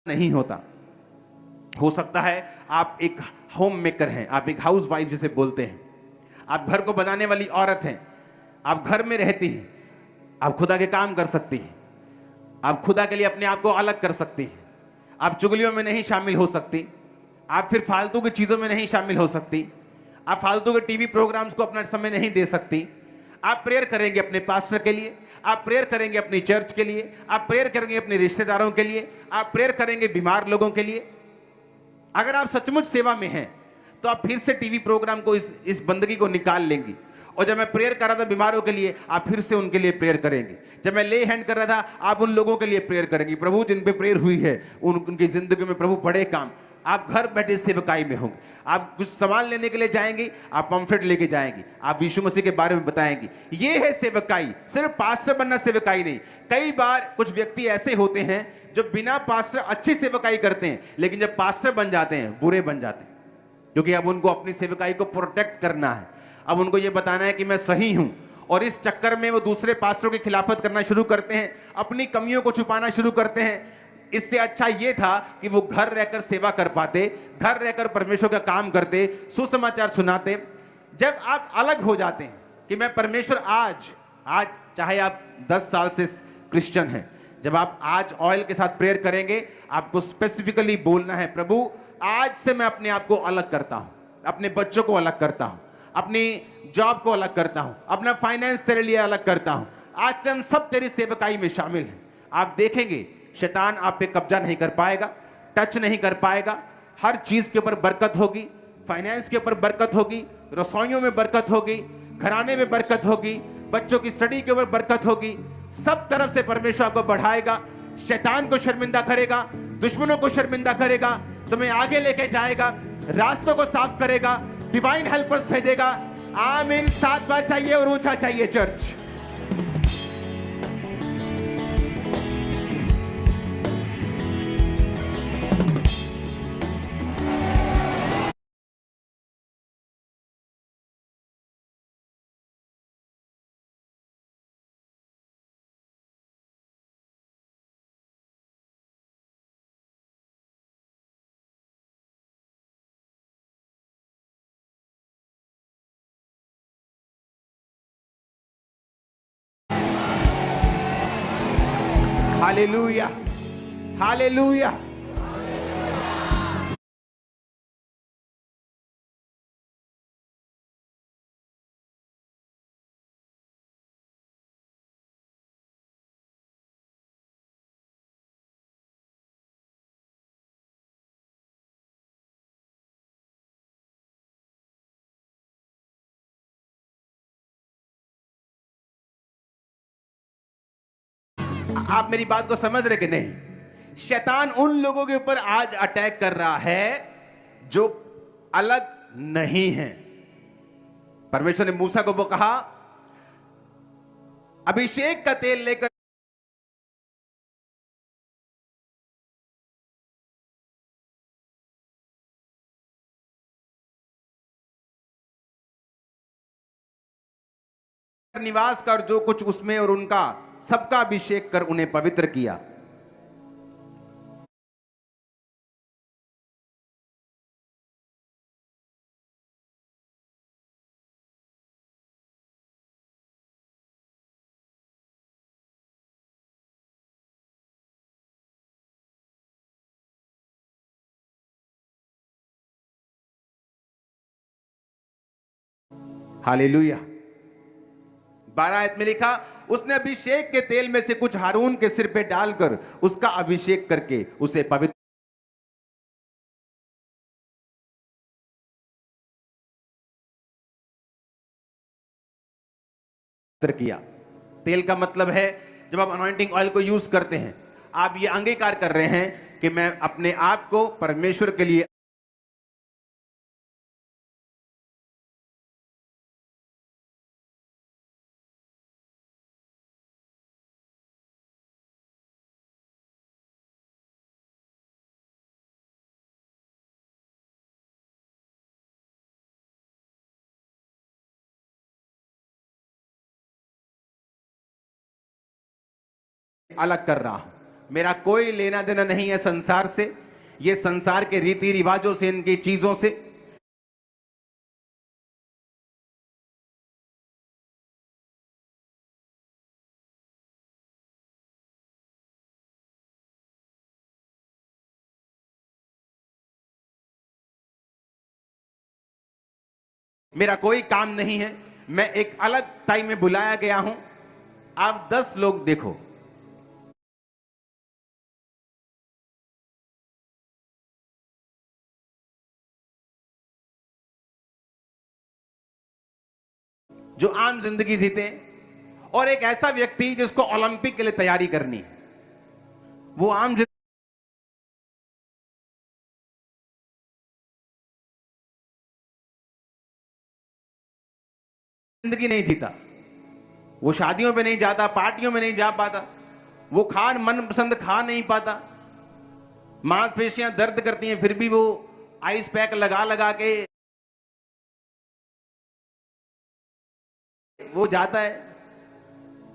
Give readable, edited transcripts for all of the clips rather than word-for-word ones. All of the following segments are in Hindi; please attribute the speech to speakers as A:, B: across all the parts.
A: नहीं होता। हो सकता है आप एक होम मेकर हैं, आप एक हाउस वाइफ जिसे बोलते हैं, आप घर को बनाने वाली औरत हैं, आप घर में रहती हैं, आप खुदा के काम कर सकती हैं, आप खुदा के लिए अपने आप को अलग कर सकती हैं, आप चुगलियों में नहीं शामिल हो सकती, आप फिर फालतू की चीज़ों में नहीं शामिल हो सकती, आप फालतू के टीवी प्रोग्राम्स को अपना समय नहीं दे सकती। आप प्रेयर करेंगे अपने पास्टर के लिए, आप प्रेयर करेंगे अपनी चर्च के लिए, आप प्रेयर करेंगे अपने रिश्तेदारों के लिए, आप प्रेयर करेंगे बीमार लोगों के लिए। अगर आप सचमुच सेवा में हैं तो आप फिर से टीवी प्रोग्राम को इस बंदगी को निकाल लेंगी। और जब मैं प्रेयर कर रहा था बीमारों के लिए, आप फिर से उनके लिए प्रेयर करेंगे। जब मैं ले हैंड कर रहा था, आप उन लोगों के लिए प्रेयर करेंगी। प्रभु जिन पे प्रेयर हुई है उनकी जिंदगी में प्रभु बड़े काम। आप घर बैठे सेवकाई में होंगे। आप कुछ सामान लेने के लिए जाएंगी, आप पंफलेट लेके जाएंगी, आप यीशु मसीह के बारे में बताएंगी। ये है सेवकाई। सिर्फ पास्टर बनना सेवकाई नहीं। कई बार कुछ व्यक्ति ऐसे होते हैं जो बिना पास्टर अच्छी सेवकाई करते हैं, लेकिन जब पास्टर बन जाते हैं बुरे बन जाते हैं, क्योंकि अब उनको अपनी सेवकाई को प्रोटेक्ट करना है। अब उनको यह बताना है कि मैं सही हूं, और इस चक्कर में वो दूसरे पास्टरों की खिलाफत करना शुरू करते हैं, अपनी कमियों को छुपाना शुरू करते हैं। इससे अच्छा यह था कि वो घर रहकर सेवा कर पाते, घर रहकर परमेश्वर का काम करते, सुसमाचार सुनाते। जब आप अलग हो जाते हैं कि मैं परमेश्वर आज चाहे आप 10 साल से क्रिश्चियन हैं, जब आप आज ऑयल के साथ प्रेयर करेंगे, आपको स्पेसिफिकली बोलना है, प्रभु आज से मैं अपने आप को अलग करता हूं, अपने बच्चों को अलग करता हूं, अपनी जॉब को अलग करता हूं, अपना फाइनेंस तेरे लिए अलग करता हूं। आज से हम सब तेरी सेवकाई में शामिल हैं। आप देखेंगे शैतान आप पे कब्जा नहीं कर पाएगा, टच नहीं कर पाएगा। हर चीज के ऊपर बरकत होगी, फाइनेंस के ऊपर बरकत होगी, रसोइयों में बरकत होगी, घराने में बरकत होगी, बच्चों की स्टडी के ऊपर बरकत होगी। सब तरफ से परमेश्वर आपको बढ़ाएगा, शैतान को शर्मिंदा करेगा, दुश्मनों को शर्मिंदा करेगा, तुम्हें आगे लेके जाएगा, रास्तों को साफ करेगा, डिवाइन हेल्पर्स भेजेगा। आमीन। 7 बार चाहिए और ऊंचा चाहिए चर्च। Hallelujah, hallelujah. आप मेरी बात को समझ रहे कि नहीं? शैतान उन लोगों के ऊपर आज अटैक कर रहा है जो अलग नहीं है। परमेश्वर ने मूसा को वो कहा, अभिषेक का तेल लेकर निवास कर, जो कुछ उसमें और उनका सबका अभिषेक कर उन्हें पवित्र किया। हालेलुया। 12 आयत में लिखा, उसने अभिषेक के तेल में से कुछ हारून के सिर पे डालकर उसका अभिषेक करके उसे पवित्र किया। तेल का मतलब है, जब आप अनॉइंटिंग ऑयल को यूज करते हैं, आप ये अंगीकार कर रहे हैं कि मैं अपने आप को परमेश्वर के लिए अलग कर रहा हूं। मेरा कोई लेना देना नहीं है संसार से, ये संसार के रीति रिवाजों से, इनकी चीजों से। मेरा कोई काम नहीं है, मैं एक अलग टाइम में बुलाया गया हूं। आप 10 लोग देखो, जो आम जिंदगी जीते हैं, और एक ऐसा व्यक्ति जिसको ओलंपिक के लिए तैयारी करनी है। वो आम जिंदगी नहीं जीता, वो शादियों पे नहीं जाता, पार्टियों में नहीं जा पाता, वो मनपसंद खा नहीं पाता, मांसपेशियां दर्द करती हैं, फिर भी वो आइस पैक लगा लगा के वो जाता है।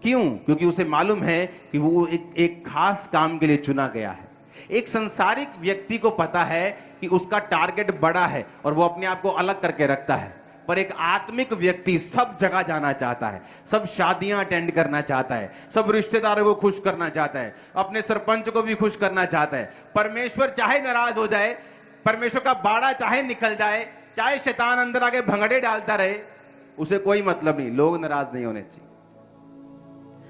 A: क्यों? क्योंकि उसे मालूम है कि वो एक खास काम के लिए चुना गया है। एक संसारिक व्यक्ति को पता है कि उसका टारगेट बड़ा है और वो अपने आप को अलग करके रखता है, पर एक आत्मिक व्यक्ति सब जगह जाना चाहता है, सब शादियां अटेंड करना चाहता है, सब रिश्तेदारों को खुश करना चाहता है, अपने सरपंच को भी खुश करना चाहता है। परमेश्वर चाहे नाराज हो जाए, परमेश्वर का बाड़ा चाहे निकल जाए, चाहे शैतान अंदर आके भंगड़े डालता रहे, उसे कोई मतलब नहीं, लोग नाराज नहीं होने चाहिए।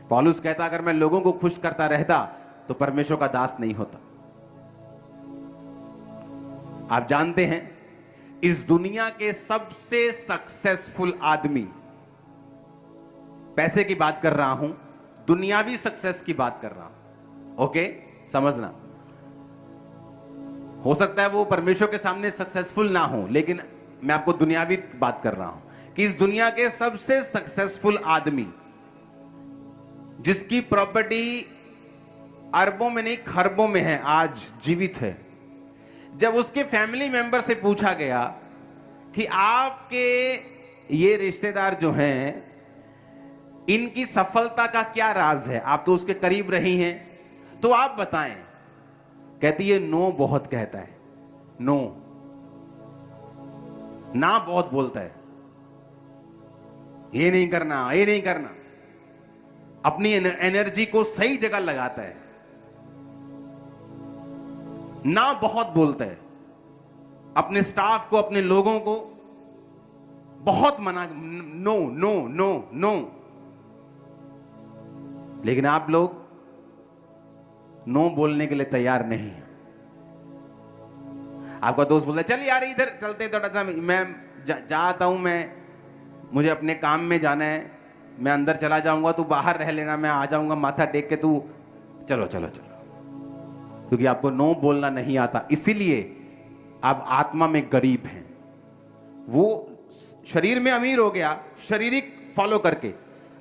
A: पौलुस कहता अगर मैं लोगों को खुश करता रहता तो परमेश्वर का दास नहीं होता। आप जानते हैं इस दुनिया के सबसे सक्सेसफुल आदमी, पैसे की बात कर रहा हूं, दुनियावी सक्सेस की बात कर रहा हूं, ओके समझना। हो सकता है वो परमेश्वर के सामने सक्सेसफुल ना हो, लेकिन मैं आपको दुनियावी बात कर रहा हूं कि इस दुनिया के सबसे सक्सेसफुल आदमी, जिसकी प्रॉपर्टी अरबों में नहीं खरबों में है, आज जीवित है, जब उसके फैमिली मेंबर से पूछा गया कि आपके ये रिश्तेदार जो हैं इनकी सफलता का क्या राज है, आप तो उसके करीब रही हैं, तो आप बताएं। कहती है नो बहुत कहता है, नो, ना बहुत बोलता है, ये नहीं करना, ये नहीं करना, अपनी एनर्जी को सही जगह लगाता है, ना बहुत बोलता है, अपने स्टाफ को, अपने लोगों को बहुत मना, नो नो नो नो। लेकिन आप लोग नो बोलने के लिए तैयार नहीं है। आपका दोस्त बोलता है चल यार इधर चलते, थोड़ा सा मैं जाता हूं, मैं मुझे अपने काम में जाना है, मैं अंदर चला जाऊंगा, तू बाहर रह लेना, मैं आ जाऊंगा माथा टेक के, तू चलो चलो चलो। क्योंकि आपको नो बोलना नहीं आता, इसीलिए आप आत्मा में गरीब हैं। वो शरीर में अमीर हो गया शारीरिक फॉलो करके,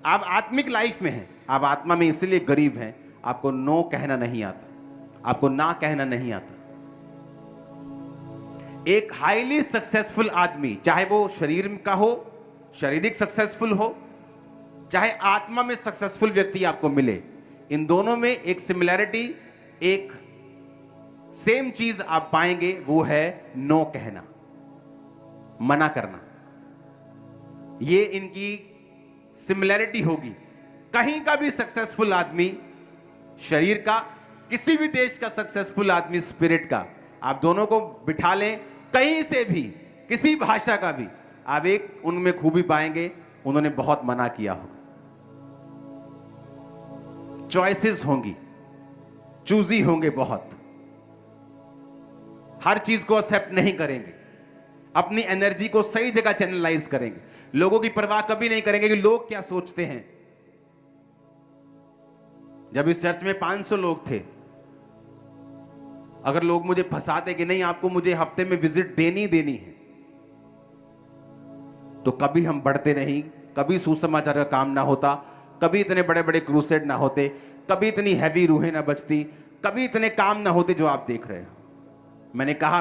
A: आप आत्मिक लाइफ में हैं, आप आत्मा में इसलिए गरीब हैं। आपको नो कहना नहीं आता, आपको ना कहना नहीं आता। एक हाईली सक्सेसफुल आदमी, चाहे वो शरीर का हो, शारीरिक सक्सेसफुल हो, चाहे आत्मा में सक्सेसफुल व्यक्ति आपको मिले, इन दोनों में एक सिमिलैरिटी, एक सेम चीज आप पाएंगे, वो है नो कहना, मना करना। ये इनकी सिमिलैरिटी होगी। कहीं का भी सक्सेसफुल आदमी शरीर का, किसी भी देश का सक्सेसफुल आदमी स्पिरिट का, आप दोनों को बिठा लें, कहीं से भी, किसी भाषा का भी, आप एक उनमें खूबी पाएंगे, उन्होंने बहुत मना किया होगा। चॉइसेस होंगी, चूजी होंगे, बहुत, हर चीज को एक्सेप्ट नहीं करेंगे, अपनी एनर्जी को सही जगह चैनलाइज करेंगे, लोगों की परवाह कभी नहीं करेंगे कि लोग क्या सोचते हैं। जब इस चर्च में 500 लोग थे, अगर लोग मुझे फंसाते कि नहीं आपको मुझे हफ्ते में विजिट देनी देनी है, तो कभी हम बढ़ते नहीं, कभी सुसमाचार का काम ना होता, कभी इतने बड़े बड़े क्रूसेड ना होते, कभी इतनी हैवी रूहें ना बचती, कभी इतने काम ना होते जो आप देख रहे हो। मैंने कहा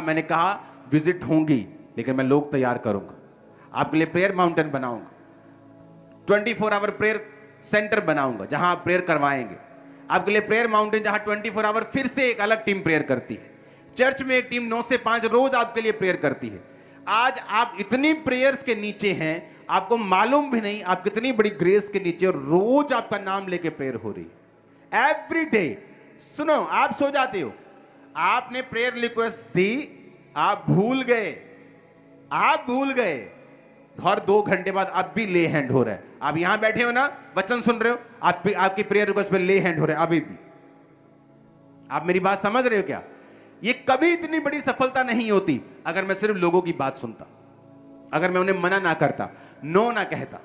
A: विजिट होंगी, लेकिन मैं लोग तैयार करूंगा, आपके लिए प्रेयर माउंटेन बनाऊंगा, 24 आवर प्रेयर सेंटर बनाऊंगा, जहां आप प्रेयर करवाएंगे। आपके लिए प्रेयर माउंटेन, जहां 24 आवर फिर से एक अलग टीम प्रेयर करती है। चर्च में एक टीम 9 से 5 रोज आपके लिए प्रेयर करती है। आज आप इतनी प्रेयर्स के नीचे हैं, आपको मालूम भी नहीं आप कितनी बड़ी ग्रेस के नीचे, और रोज आपका नाम लेके प्रेयर हो रही है एवरी डे। सुनो, आप सो जाते हो, आपने प्रेयर रिक्वेस्ट दी, आप भूल गए और 2 घंटे बाद अब भी ले हैंड हो रहा है। आप यहां बैठे हो ना, वचन सुन रहे हो, आपकी प्रेयर रिक्वेस्ट पे ले हैंड हो रहा है अभी भी। आप मेरी बात समझ रहे हो क्या? ये कभी इतनी बड़ी सफलता नहीं होती अगर मैं सिर्फ लोगों की बात सुनता, अगर मैं उन्हें मना ना करता, नो ना कहता।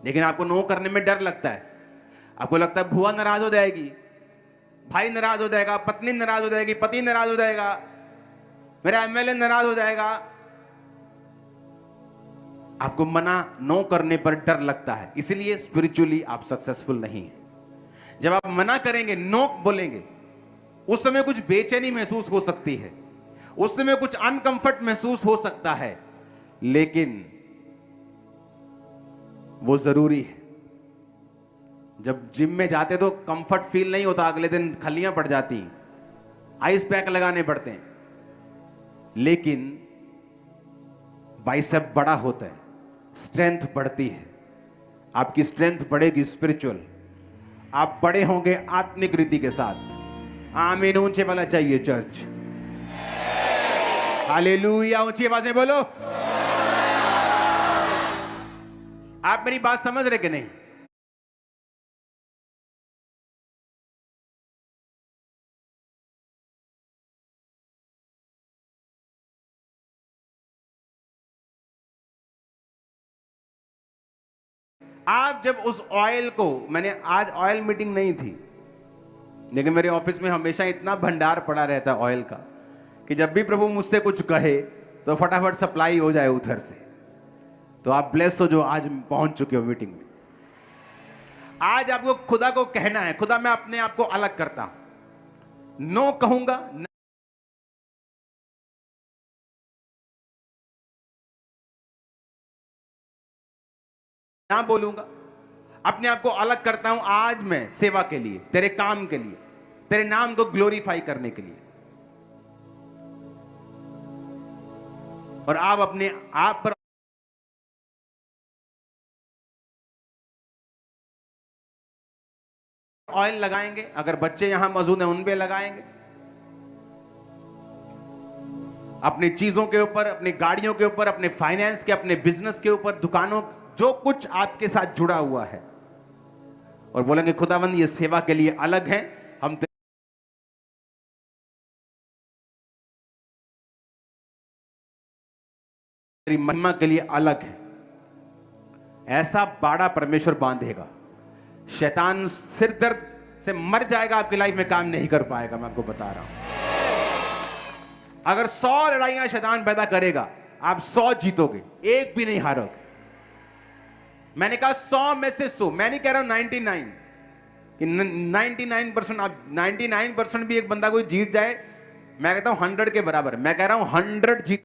A: लेकिन आपको नो करने में डर लगता है। आपको लगता है बुआ नाराज हो जाएगी, भाई नाराज हो जाएगा, पत्नी नाराज हो जाएगी, पति नाराज हो जाएगा, मेरा एमएलए नाराज हो जाएगा। आपको मना नो करने पर डर लगता है, इसलिए स्पिरिचुअली आप सक्सेसफुल नहीं हैं। जब आप मना करेंगे, नो बोलेंगे, उस समय कुछ बेचैनी महसूस हो सकती है, उस समय कुछ अनकंफर्ट महसूस हो सकता है, लेकिन वो जरूरी है। जब जिम में जाते तो कंफर्ट फील नहीं होता, अगले दिन खलियां पड़ जाती, आइस पैक लगाने पड़ते हैं, लेकिन बाइसेप बड़ा होता है, स्ट्रेंथ बढ़ती है, आपकी स्ट्रेंथ बढ़ेगी स्पिरिचुअल, आप बड़े होंगे आत्मिक रीति के साथ। आमीन ऊंचे वाला चाहिए चर्च, हालेलुया, ऊंची आवाज में बोलो। आप मेरी बात समझ रहे कि नहीं? आप जब उस ऑयल को, मैंने आज ऑयल मीटिंग नहीं थी, लेकिन मेरे ऑफिस में हमेशा इतना भंडार पड़ा रहता है ऑयल का कि जब भी प्रभु मुझसे कुछ कहे तो फटाफट सप्लाई हो जाए उधर से। तो आप ब्लेस हो जो आज पहुंच चुके हो मीटिंग में। आज आपको खुदा को कहना है, खुदा मैं अपने आप को अलग करता हूं, नो कहूंगा, ना बोलूंगा, अपने आप को अलग करता हूं आज मैं सेवा के लिए, तेरे काम के लिए, तेरे नाम को ग्लोरीफाई करने के लिए। और आप अपने आप पर ऑयल लगाएंगे, अगर बच्चे यहां मौजूद हैं उन पे लगाएंगे, अपनी चीजों के ऊपर, अपनी गाड़ियों के ऊपर, अपने फाइनेंस के, अपने बिजनेस के ऊपर, दुकानों, जो कुछ आपके साथ जुड़ा हुआ है, और बोलेंगे खुदावंद ये सेवा के लिए अलग है, हम तेरी महिमा के लिए अलग है। ऐसा बाड़ा परमेश्वर बांधेगा, शैतान सिर दर्द से मर जाएगा, आपकी लाइफ में काम नहीं कर पाएगा। मैं आपको बता रहा हूं, अगर 100 लड़ाइयां शैतान पैदा करेगा, आप 100 जीतोगे, एक भी नहीं हारोगे। मैंने कहा 100 में से 100, मैं नहीं कह रहा हूं 99 कि 99%, आप 99% भी एक बंदा कोई जीत जाए, मैं कहता हूं 100 के बराबर। मैं कह रहा हूं 100 जीत